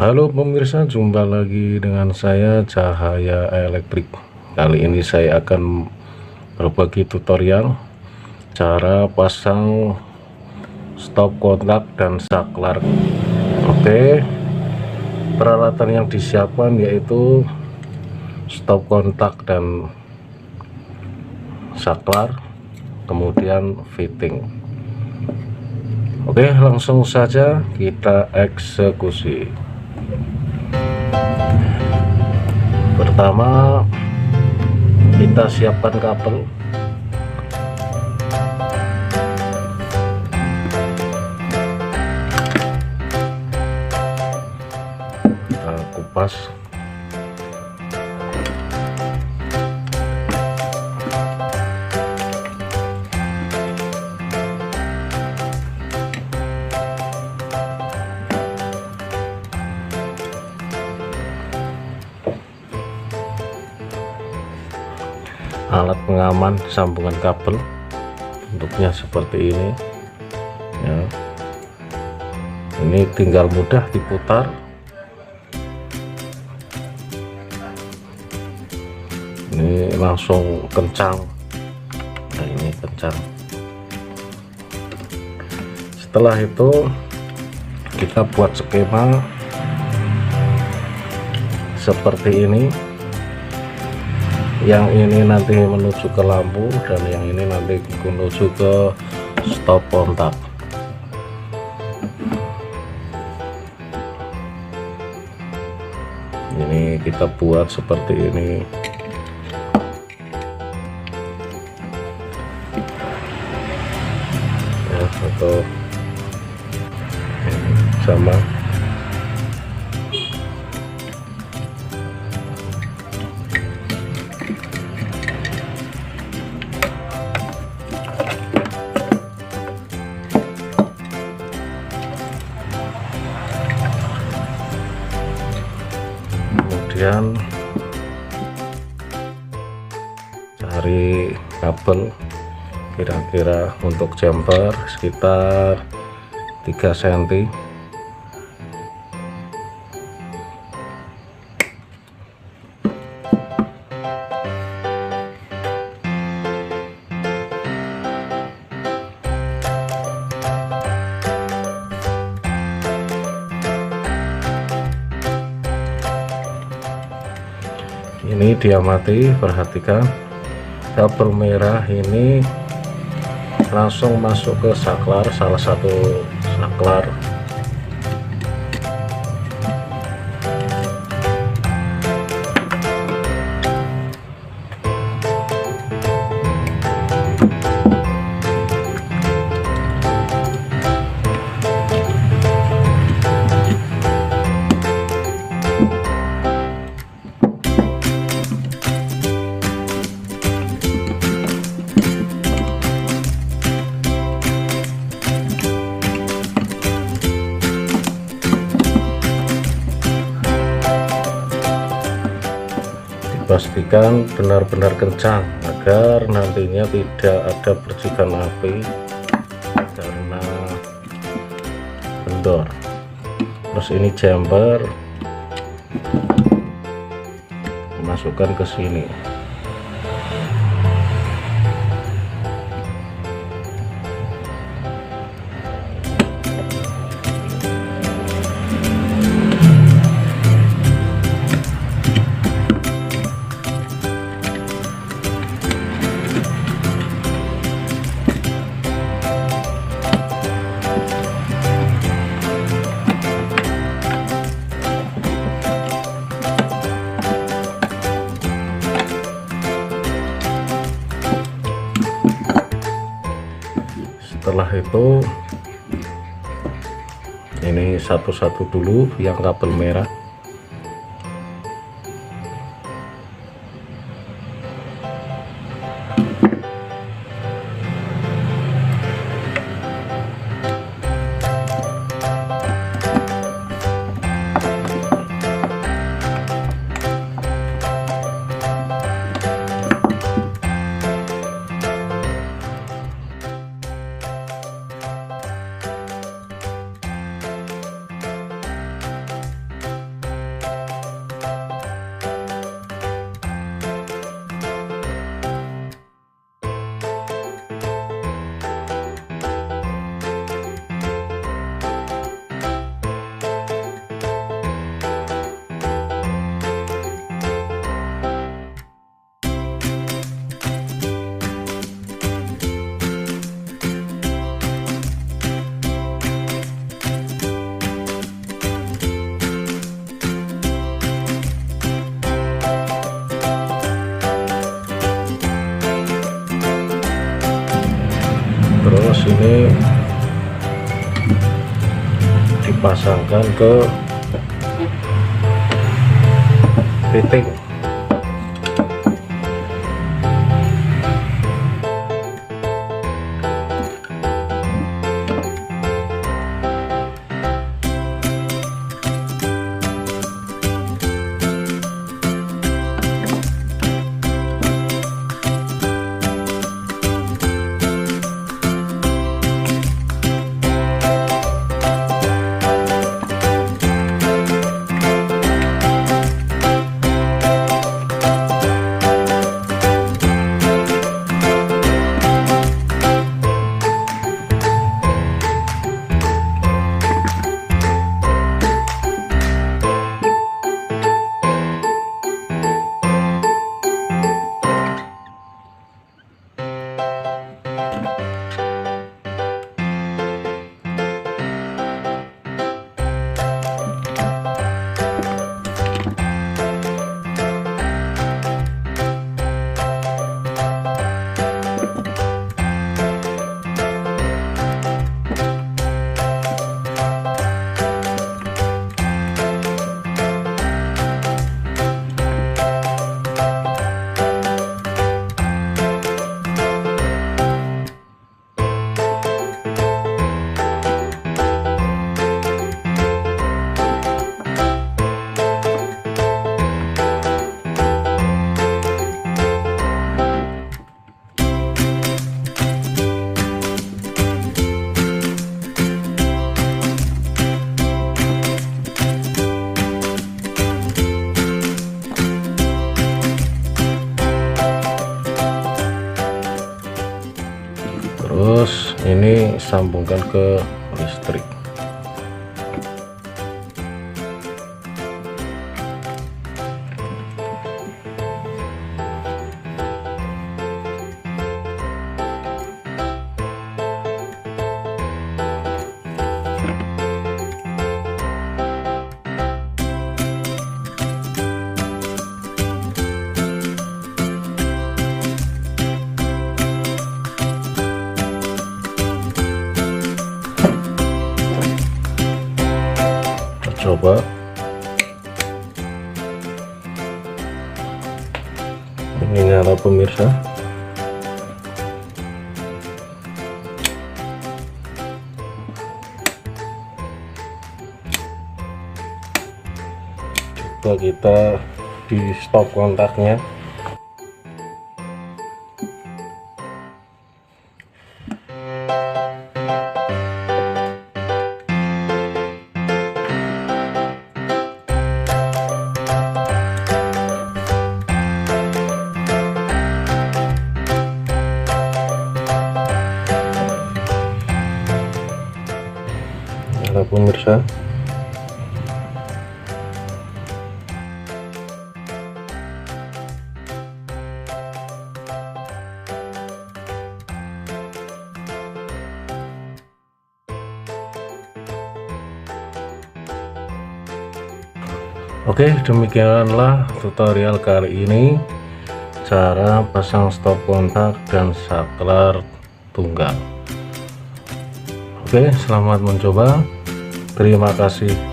Halo pemirsa, jumpa lagi dengan saya Cahaya Elektrik. Kali ini saya akan berbagi tutorial cara pasang stop kontak dan saklar. Oke, peralatan yang disiapkan yaitu stop kontak dan saklar, kemudian fitting. Oke, langsung saja kita eksekusi. Pertama, kita siapkan kabel. Kita kupas. Alat pengaman sambungan kabel bentuknya seperti ini ya. Ini tinggal mudah diputar. Ini langsung kencang. Nah, ini kencang. Setelah itu kita buat skema seperti ini. Yang ini nanti menuju ke lampu dan yang ini nanti menuju ke stop kontak. Ini kita buat seperti ini. Ya, atau sama. Kemudian cari kabel kira-kira untuk jumper sekitar 3 cm. Ini diamati, perhatikan kabel merah ini langsung masuk ke saklar, salah satu saklar. Pastikan benar-benar kencang agar nantinya tidak ada percikan api karena kendor. Terus ini jumper masukkan ke sini. Setelah itu ini satu-satu dulu yang kabel merah. Terus ini dipasangkan ke fitting. Terus ini sambungkan ke listrik. Coba ini nyala pemirsa. Coba kita di stop kontaknya. Pemirsa, oke, demikianlah tutorial kali ini, cara pasang stop kontak dan saklar tunggal. Oke, selamat mencoba. Terima kasih.